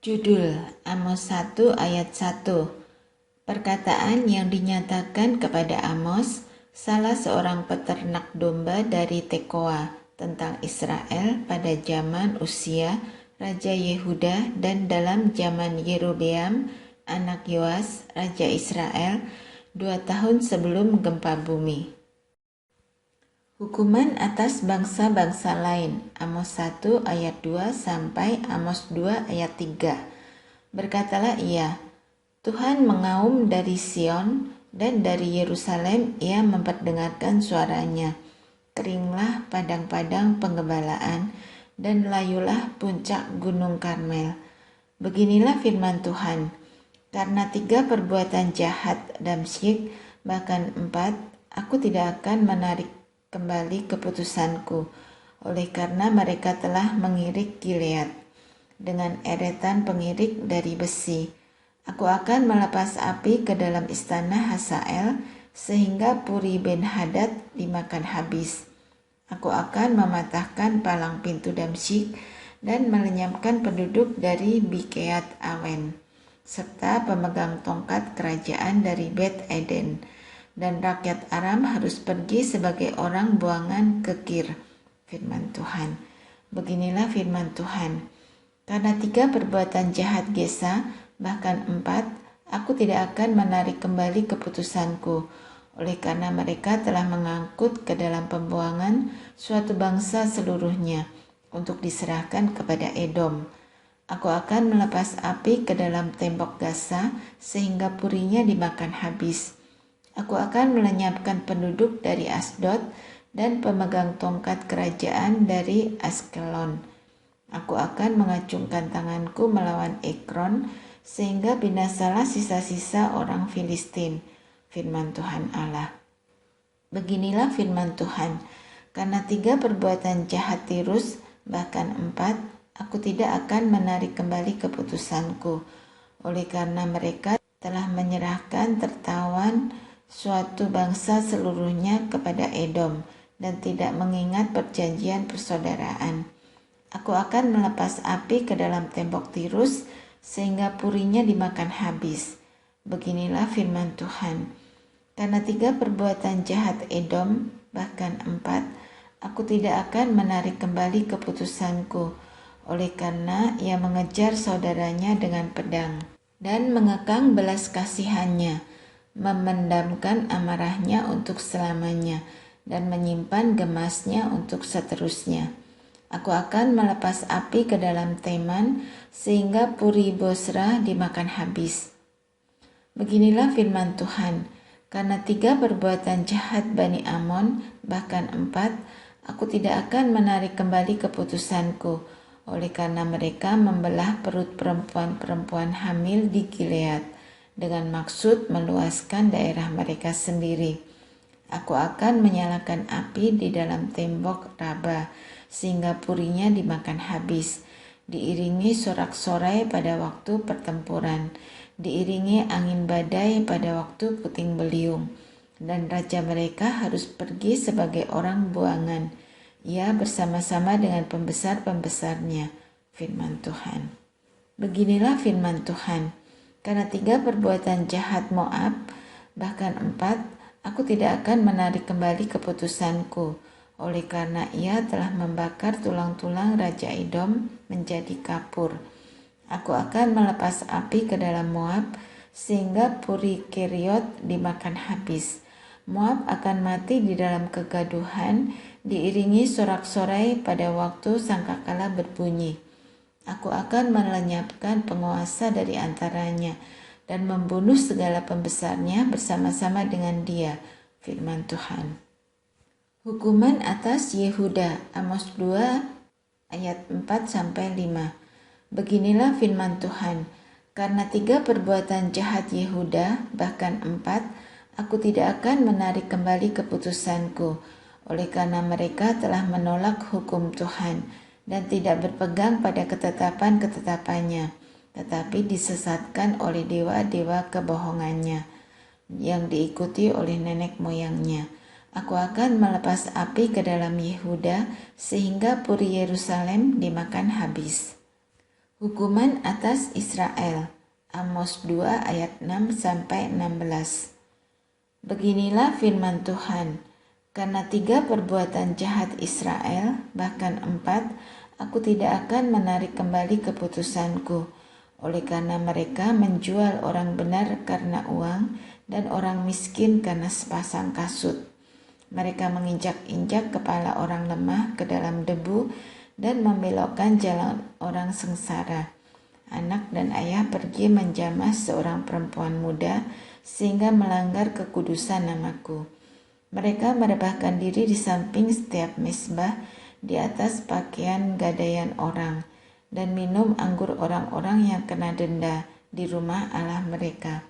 Judul Amos 1 ayat 1. Perkataan yang dinyatakan kepada Amos, salah seorang peternak domba dari Tekoa, tentang Israel pada zaman Usia, Raja Yehuda, dan dalam zaman Yerobeam, anak Yoas, Raja Israel, 2 tahun sebelum gempa bumi. Hukuman atas bangsa-bangsa lain. Amos 1 ayat 2 sampai Amos 2 ayat 3. Berkatalah ia, Tuhan mengaum dari Sion dan dari Yerusalem ia memperdengarkan suaranya. Keringlah padang-padang penggembalaan dan layulah puncak gunung Karmel. Beginilah firman Tuhan, karena 3 perbuatan jahat Damsyik, bahkan 4, aku tidak akan menarik kembali keputusanku, oleh karena mereka telah mengirik Gilead dengan eretan pengirik dari besi. Aku akan melepas api ke dalam istana Hasael, sehingga Puri Ben Hadad dimakan habis. Aku akan mematahkan palang pintu Damsyik dan melenyapkan penduduk dari Bikeat Awen, serta pemegang tongkat kerajaan dari Bet Eden. Dan rakyat Aram harus pergi sebagai orang buangan ke Kir. Firman Tuhan. Beginilah firman Tuhan. Karena 3 perbuatan jahat Gesa, bahkan 4, aku tidak akan menarik kembali keputusanku, oleh karena mereka telah mengangkut ke dalam pembuangan suatu bangsa seluruhnya untuk diserahkan kepada Edom. Aku akan melepas api ke dalam tembok Gaza sehingga purinya dimakan habis. Aku akan melenyapkan penduduk dari Asdod dan pemegang tongkat kerajaan dari Askelon. Aku akan mengacungkan tanganku melawan Ekron, sehingga binasalah sisa-sisa orang Filistin. Firman Tuhan Allah. Beginilah firman Tuhan, karena 3 perbuatan jahat Tirus, bahkan 4, aku tidak akan menarik kembali keputusanku, oleh karena mereka telah menyerahkan tertawan suatu bangsa seluruhnya kepada Edom dan tidak mengingat perjanjian persaudaraan. Aku akan melepas api ke dalam tembok Tirus sehingga purinya dimakan habis. Beginilah firman Tuhan. Karena 3 perbuatan jahat Edom, bahkan 4, aku tidak akan menarik kembali keputusanku, oleh karena ia mengejar saudaranya dengan pedang dan mengekang belas kasihannya, memendamkan amarahnya untuk selamanya, dan menyimpan gemasnya untuk seterusnya. Aku akan melepas api ke dalam Teman, sehingga Puri Bosra dimakan habis. Beginilah firman Tuhan, karena 3 perbuatan jahat Bani Amon, bahkan 4, aku tidak akan menarik kembali keputusanku, oleh karena mereka membelah perut perempuan-perempuan hamil di Gilead, dengan maksud meluaskan daerah mereka sendiri. Aku akan menyalakan api di dalam tembok Raba, sehingga purinya dimakan habis, diiringi sorak-sorai pada waktu pertempuran, diiringi angin badai pada waktu puting beliung, dan raja mereka harus pergi sebagai orang buangan, ia bersama-sama dengan pembesar-pembesarnya. Firman Tuhan. Beginilah firman Tuhan. Karena 3 perbuatan jahat Moab, bahkan 4, aku tidak akan menarik kembali keputusanku, oleh karena ia telah membakar tulang-tulang Raja Edom menjadi kapur. Aku akan melepas api ke dalam Moab, sehingga Puri Keriot dimakan habis. Moab akan mati di dalam kegaduhan, diiringi sorak-sorai pada waktu sangkakala berbunyi. Aku akan melenyapkan penguasa dari antaranya dan membunuh segala pembesarnya bersama-sama dengan dia. Firman Tuhan. Hukuman atas Yehuda. Amos 2 ayat 4-5. Beginilah firman Tuhan. Karena 3 perbuatan jahat Yehuda, bahkan 4, aku tidak akan menarik kembali keputusanku, oleh karena mereka telah menolak hukum Tuhan dan tidak berpegang pada ketetapan-ketetapannya, tetapi disesatkan oleh dewa-dewa kebohongannya yang diikuti oleh nenek moyangnya. Aku akan melepas api ke dalam Yehuda, sehingga Puri Yerusalem dimakan habis. Hukuman atas Israel. Amos 2 ayat 6-16. Beginilah firman Tuhan, karena 3 perbuatan jahat Israel, bahkan 4, aku tidak akan menarik kembali keputusanku. Oleh karena mereka menjual orang benar karena uang dan orang miskin karena sepasang kasut. Mereka menginjak-injak kepala orang lemah ke dalam debu dan membelokkan jalan orang sengsara. Anak dan ayah pergi menjamah seorang perempuan muda sehingga melanggar kekudusan namaku. Mereka merebahkan diri di samping setiap mezbah di atas pakaian gadaian orang dan minum anggur orang-orang yang kena denda di rumah Allah mereka.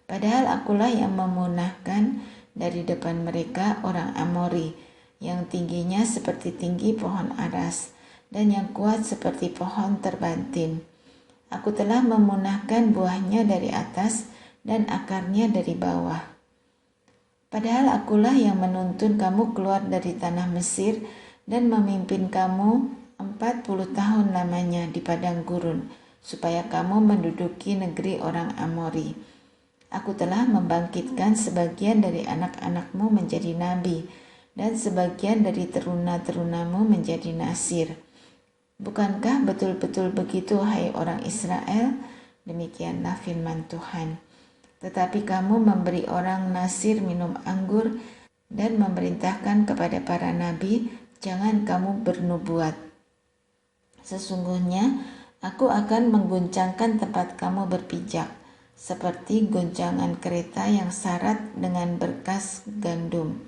Padahal akulah yang memunahkan dari depan mereka orang Amori yang tingginya seperti tinggi pohon aras dan yang kuat seperti pohon terbantin. Aku telah memunahkan buahnya dari atas dan akarnya dari bawah. Padahal akulah yang menuntun kamu keluar dari tanah Mesir dan memimpin kamu 40 tahun lamanya di padang gurun, supaya kamu menduduki negeri orang Amori. Aku telah membangkitkan sebagian dari anak-anakmu menjadi nabi, dan sebagian dari teruna-terunamu menjadi nasir. Bukankah betul-betul begitu, hai orang Israel? Demikianlah firman Tuhan. Tetapi kamu memberi orang nasir minum anggur dan memerintahkan kepada para nabi, jangan kamu bernubuat. Sesungguhnya aku akan mengguncangkan tempat kamu berpijak, seperti goncangan kereta yang syarat dengan berkas gandum.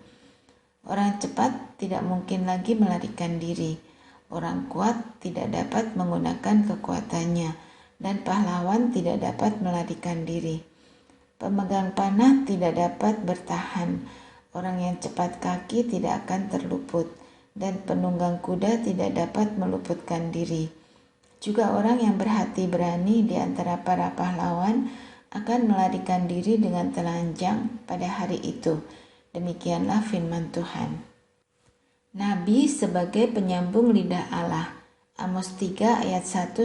Orang cepat tidak mungkin lagi melarikan diri. Orang kuat tidak dapat menggunakan kekuatannya, dan pahlawan tidak dapat melarikan diri. Pemegang panah tidak dapat bertahan, orang yang cepat kaki tidak akan terluput, dan penunggang kuda tidak dapat meluputkan diri. Juga orang yang berhati berani di antara para pahlawan akan melarikan diri dengan telanjang pada hari itu. Demikianlah firman Tuhan. Nabi sebagai penyambung lidah Allah. Amos 3 ayat 1-8.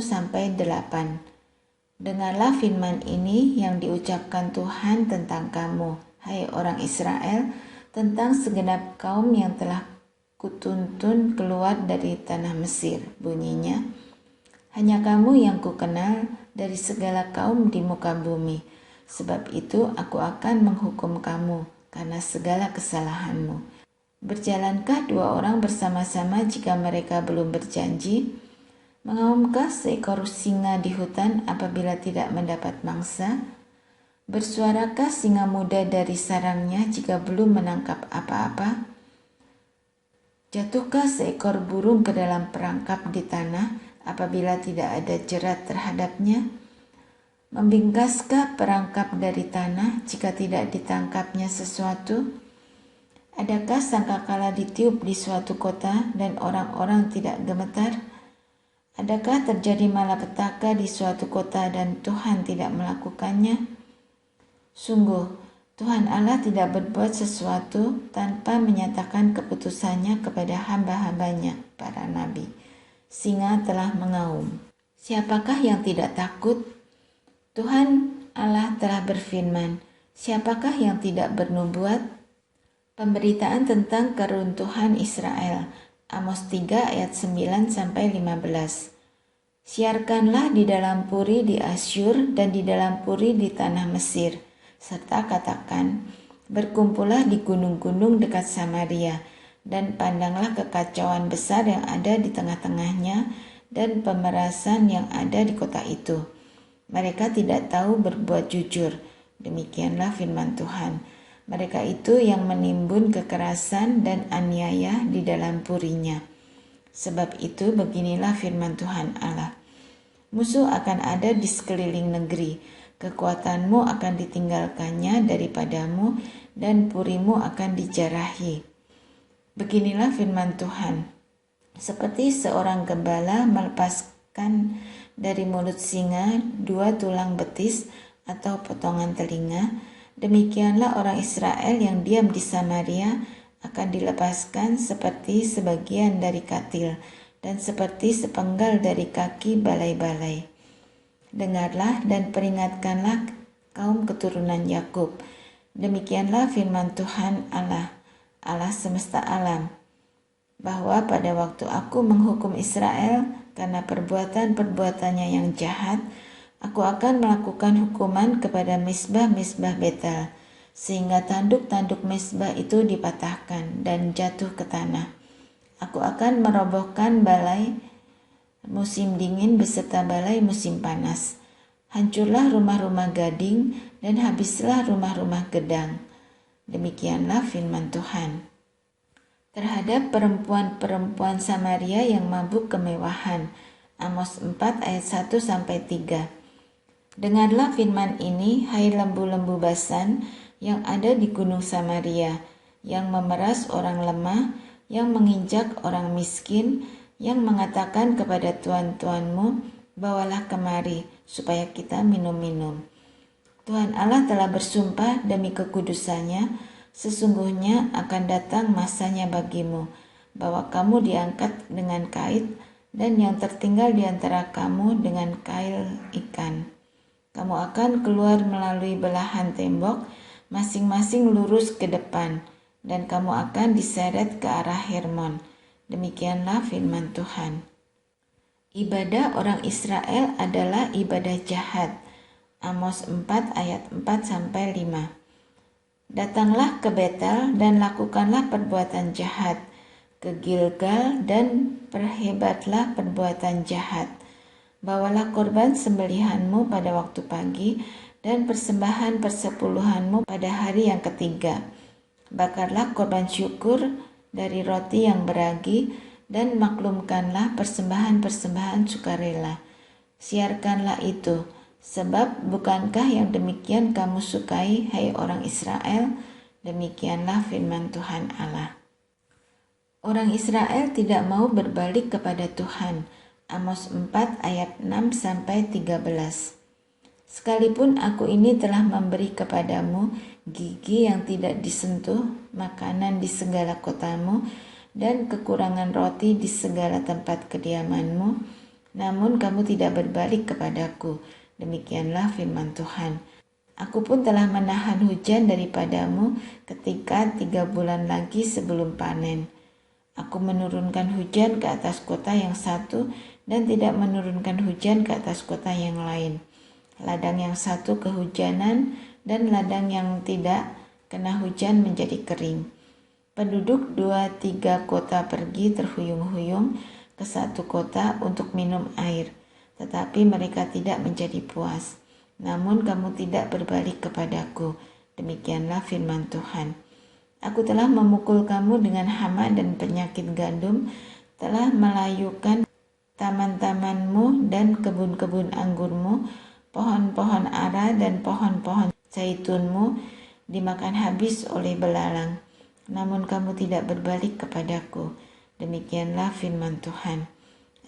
Dengarlah firman ini yang diucapkan Tuhan tentang kamu, hai orang Israel, tentang segenap kaum yang telah kutuntun keluar dari tanah Mesir. Bunyinya, hanya kamu yang kukenal dari segala kaum di muka bumi. Sebab itu aku akan menghukum kamu karena segala kesalahanmu. Berjalankah 2 orang bersama-sama jika mereka belum berjanji? Mengaumkah seekor singa di hutan apabila tidak mendapat mangsa? Bersuarakah singa muda dari sarangnya jika belum menangkap apa-apa? Jatuhkah seekor burung ke dalam perangkap di tanah apabila tidak ada jerat terhadapnya? Membingkaskah perangkap dari tanah jika tidak ditangkapnya sesuatu? Adakah sangkakala ditiup di suatu kota dan orang-orang tidak gemetar? Adakah terjadi malapetaka di suatu kota dan Tuhan tidak melakukannya? Sungguh, Tuhan Allah tidak berbuat sesuatu tanpa menyatakan keputusannya kepada hamba-hambanya, para nabi. Singa telah mengaum. Siapakah yang tidak takut? Tuhan Allah telah berfirman, siapakah yang tidak bernubuat? Pemberitaan tentang keruntuhan Israel. Amos 3 ayat 9-15. Siarkanlah di dalam puri di Asyur dan di dalam puri di tanah Mesir, serta katakan, berkumpullah di gunung-gunung dekat Samaria, dan pandanglah kekacauan besar yang ada di tengah-tengahnya dan pemerasan yang ada di kota itu. Mereka tidak tahu berbuat jujur. Demikianlah firman Tuhan. Mereka itu yang menimbun kekerasan dan aniaya di dalam purinya. Sebab itu beginilah firman Tuhan Allah. Musuh akan ada di sekeliling negeri, kekuatanmu akan ditinggalkannya daripadamu, dan purimu akan dijarahi. Beginilah firman Tuhan. Seperti seorang gembala melepaskan dari mulut singa 2 tulang betis atau potongan telinga, demikianlah orang Israel yang diam di Samaria akan dilepaskan seperti sebagian dari katil dan seperti sepenggal dari kaki balai-balai. Dengarlah dan peringatkanlah kaum keturunan Yakub. Demikianlah firman Tuhan Allah, Allah semesta alam, bahwa pada waktu aku menghukum Israel karena perbuatan-perbuatannya yang jahat, aku akan melakukan hukuman kepada mezbah-mezbah Betel, sehingga tanduk-tanduk mezbah itu dipatahkan dan jatuh ke tanah. Aku akan merobohkan balai musim dingin beserta balai musim panas. Hancurlah rumah-rumah gading dan habislah rumah-rumah gedang. Demikianlah firman Tuhan. Terhadap perempuan-perempuan Samaria yang mabuk kemewahan. Amos 4 ayat 1-3. Dengarlah firman ini, hai lembu-lembu Basan yang ada di gunung Samaria, yang memeras orang lemah, yang menginjak orang miskin, yang mengatakan kepada tuan-tuanmu, bawalah kemari, supaya kita minum-minum. Tuhan Allah telah bersumpah demi kekudusannya, sesungguhnya akan datang masanya bagimu, bahwa kamu diangkat dengan kait, dan yang tertinggal di antara kamu dengan kail ikan. Kamu akan keluar melalui belahan tembok, masing-masing lurus ke depan, dan kamu akan diseret ke arah Hermon. Demikianlah firman Tuhan. Ibadah orang Israel adalah ibadah jahat. Amos 4 ayat 4-5. Datanglah ke Betel dan lakukanlah perbuatan jahat, ke Gilgal dan perhebatlah perbuatan jahat. Bawalah korban sembelihanmu pada waktu pagi dan persembahan persepuluhanmu pada hari yang ketiga. Bakarlah korban syukur dari roti yang beragi dan maklumkanlah persembahan-persembahan sukarela. Siarkanlah itu, sebab bukankah yang demikian kamu sukai, hai orang Israel? Demikianlah firman Tuhan Allah. Orang Israel tidak mau berbalik kepada Tuhan. Amos 4 ayat 6-13. Sekalipun aku ini telah memberi kepadamu gigi yang tidak disentuh, makanan di segala kotamu, dan kekurangan roti di segala tempat kediamanmu, namun kamu tidak berbalik kepadaku. Demikianlah firman Tuhan. Aku pun telah menahan hujan daripadamu ketika 3 bulan lagi sebelum panen. Aku menurunkan hujan ke atas kota yang satu dan tidak menurunkan hujan ke atas kota yang lain. Ladang yang satu kehujanan dan ladang yang tidak kena hujan menjadi kering. Penduduk 2-3 kota pergi terhuyung-huyung ke satu kota untuk minum air, tetapi mereka tidak menjadi puas. Namun kamu tidak berbalik kepadaku. Demikianlah firman Tuhan. Aku telah memukul kamu dengan hama dan penyakit gandum, telah melayukan taman-tamanmu dan kebun-kebun anggurmu, pohon-pohon ara dan pohon-pohon zaitunmu dimakan habis oleh belalang. Namun kamu tidak berbalik kepadaku. Demikianlah firman Tuhan.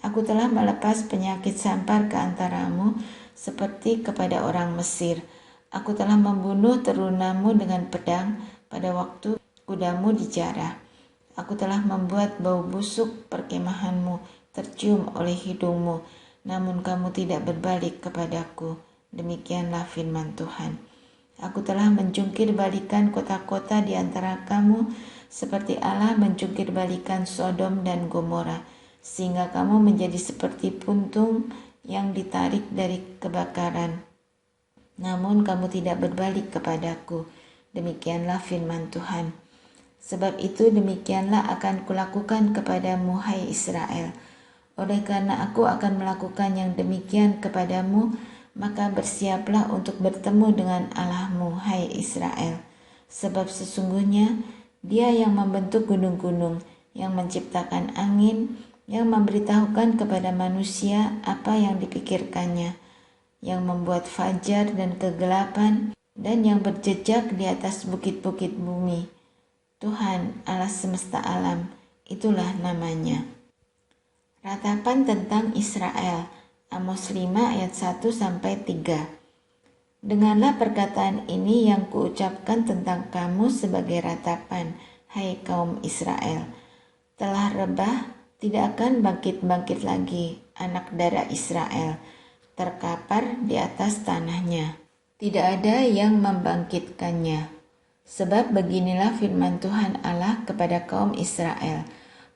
Aku telah melepas penyakit sampar ke antaramu seperti kepada orang Mesir. Aku telah membunuh terunamu dengan pedang pada waktu kudamu dijarah. Aku telah membuat bau busuk perkemahanmu tercium oleh hidungmu, namun kamu tidak berbalik kepadaku. Demikianlah firman Tuhan. Aku telah menjungkir balikan kota-kota di antara kamu, seperti Allah menjungkir balikan Sodom dan Gomora, sehingga kamu menjadi seperti puntung yang ditarik dari kebakaran. Namun kamu tidak berbalik kepadaku. Demikianlah firman Tuhan. Sebab itu demikianlah akan kulakukan kepadamu, hai Israel. Oleh karena aku akan melakukan yang demikian kepadamu, maka bersiaplah untuk bertemu dengan Allahmu, hai Israel. Sebab sesungguhnya Dia yang membentuk gunung-gunung, yang menciptakan angin, yang memberitahukan kepada manusia apa yang dipikirkannya, yang membuat fajar dan kegelapan, dan yang berjejak di atas bukit-bukit bumi. Tuhan Allah semesta alam, itulah namanya. Ratapan tentang Israel. Amos 5 ayat 1-3. Dengarlah perkataan ini yang kuucapkan tentang kamu sebagai ratapan, hai kaum Israel. Telah rebah Tidak akan bangkit-bangkit lagi anak darah Israel, terkapar di atas tanahnya. Tidak ada yang membangkitkannya. Sebab beginilah firman Tuhan Allah kepada kaum Israel,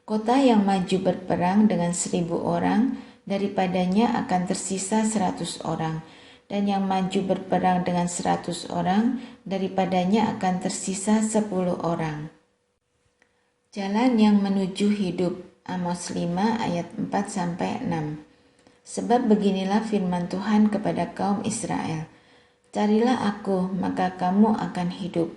kota yang maju berperang dengan 1.000 orang, daripadanya akan tersisa 100 orang, dan yang maju berperang dengan 100 orang, daripadanya akan tersisa 10 orang. Jalan yang menuju hidup, Amos 5 ayat 4-6. Sebab beginilah firman Tuhan kepada kaum Israel, carilah aku, maka kamu akan hidup.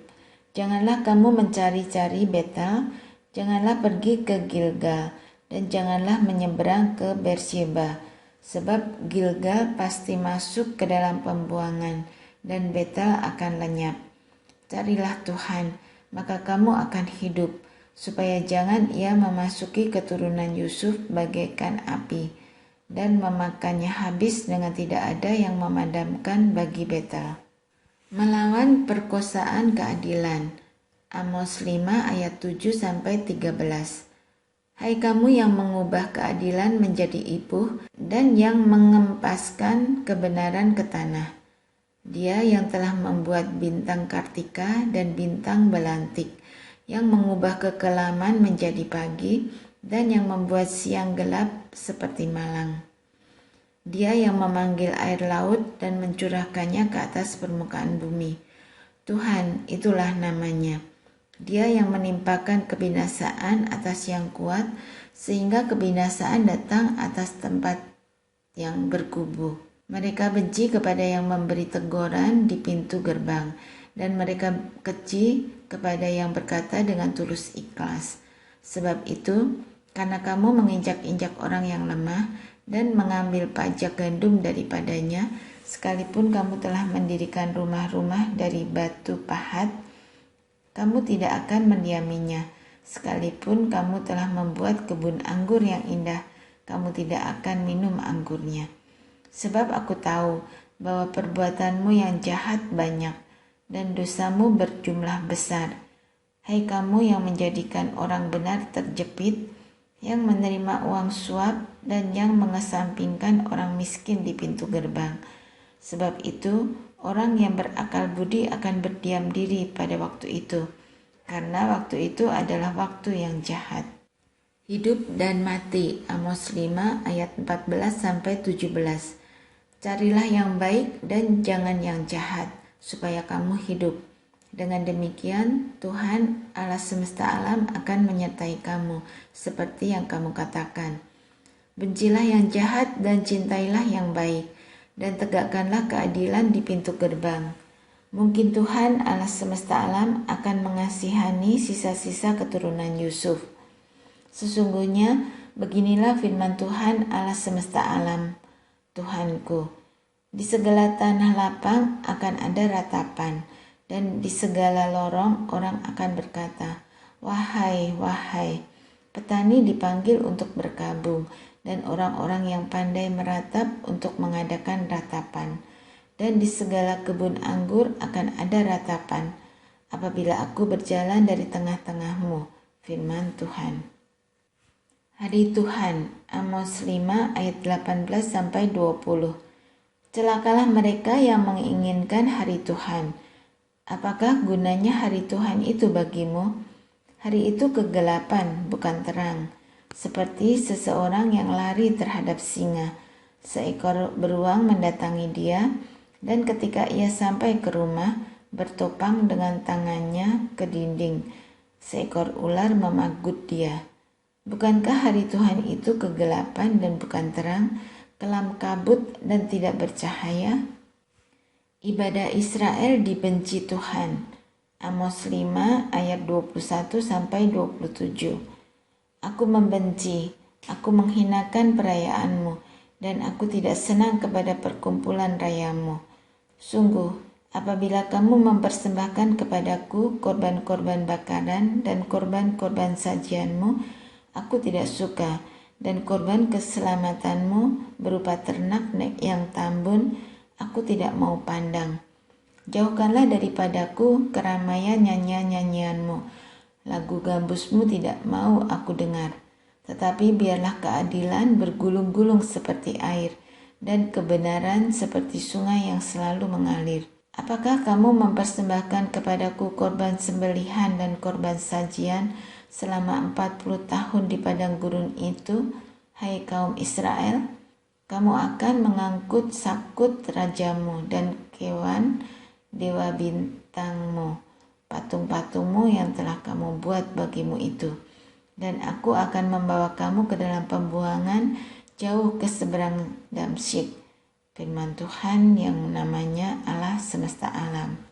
Janganlah kamu mencari-cari Betel, janganlah pergi ke Gilgal, dan janganlah menyeberang ke Beersheba, sebab Gilgal pasti masuk ke dalam pembuangan, dan Betel akan lenyap. Carilah Tuhan, maka kamu akan hidup, supaya jangan ia memasuki keturunan Yusuf bagaikan api, dan memakannya habis dengan tidak ada yang memadamkan bagi Betel. Melawan perkosaan keadilan, Amos 5 ayat 7-13. Hai kamu yang mengubah keadilan menjadi ipuh dan yang mengempaskan kebenaran ke tanah. Dia yang telah membuat bintang Kartika dan bintang belantik, yang mengubah kekelaman menjadi pagi, dan yang membuat siang gelap seperti malang. Dia yang memanggil air laut dan mencurahkannya ke atas permukaan bumi. Tuhan, itulah namanya. Dia yang menimpakan kebinasaan atas yang kuat, sehingga kebinasaan datang atas tempat yang berkubu. Mereka benci kepada yang memberi teguran di pintu gerbang, dan mereka keji kepada yang berkata dengan tulus ikhlas. Sebab itu, karena kamu menginjak-injak orang yang lemah dan mengambil pajak gandum daripadanya, sekalipun kamu telah mendirikan rumah-rumah dari batu pahat, kamu tidak akan mendiaminya. Sekalipun kamu telah membuat kebun anggur yang indah, kamu tidak akan minum anggurnya. Sebab aku tahu bahwa perbuatanmu yang jahat banyak, dan dosamu berjumlah besar. Hai kamu yang menjadikan orang benar terjepit, yang menerima uang suap, dan yang mengesampingkan orang miskin di pintu gerbang. Sebab itu, orang yang berakal budi akan berdiam diri pada waktu itu, karena waktu itu adalah waktu yang jahat. Hidup dan mati, Amos 5 ayat 14-17. Carilah yang baik dan jangan yang jahat, supaya kamu hidup. Dengan demikian, Tuhan Allah semesta alam akan menyertai kamu, seperti yang kamu katakan. Bencilah yang jahat dan cintailah yang baik, dan tegakkanlah keadilan di pintu gerbang. Mungkin Tuhan Allah semesta alam akan mengasihani sisa-sisa keturunan Yusuf. Sesungguhnya, beginilah firman Tuhan Allah semesta alam, Tuhanku, di segala tanah lapang akan ada ratapan, dan di segala lorong orang akan berkata, wahai, wahai. Petani dipanggil untuk berkabung, dan orang-orang yang pandai meratap untuk mengadakan ratapan. Dan di segala kebun anggur akan ada ratapan, apabila aku berjalan dari tengah-tengahmu, firman Tuhan. Hari Tuhan, Amos 5 ayat 18-20. Celakalah mereka yang menginginkan hari Tuhan. Apakah gunanya hari Tuhan itu bagimu? Hari itu kegelapan, bukan terang, seperti seseorang yang lari terhadap singa. Seekor beruang mendatangi dia, dan ketika ia sampai ke rumah, bertopang dengan tangannya ke dinding. Seekor ular memagut dia. Bukankah hari Tuhan itu kegelapan dan bukan terang, kelam kabut dan tidak bercahaya? Ibadah Israel dibenci Tuhan. Amos 5 ayat 21-27. Aku membenci, aku menghinakan perayaanmu, dan aku tidak senang kepada perkumpulan rayamu. Sungguh, apabila kamu mempersembahkan kepadaku korban-korban bakaran dan korban-korban sajianmu, aku tidak suka, dan korban keselamatanmu berupa ternak yang tambun, aku tidak mau pandang. Jauhkanlah daripadaku keramaian nyanyian-nyanyianmu. Lagu gambusmu tidak mau aku dengar. Tetapi biarlah keadilan bergulung-gulung seperti air, dan kebenaran seperti sungai yang selalu mengalir. Apakah kamu mempersembahkan kepadaku korban sembelihan dan korban sajian selama 40 tahun di padang gurun itu, hai kaum Israel? Kamu akan mengangkut Sakut rajamu dan Kewan dewa bintangmu, patung-patungmu yang telah kamu buat bagimu itu. Dan aku akan membawa kamu ke dalam pembuangan jauh ke seberang Damsyik, firman Tuhan yang namanya Allah semesta alam.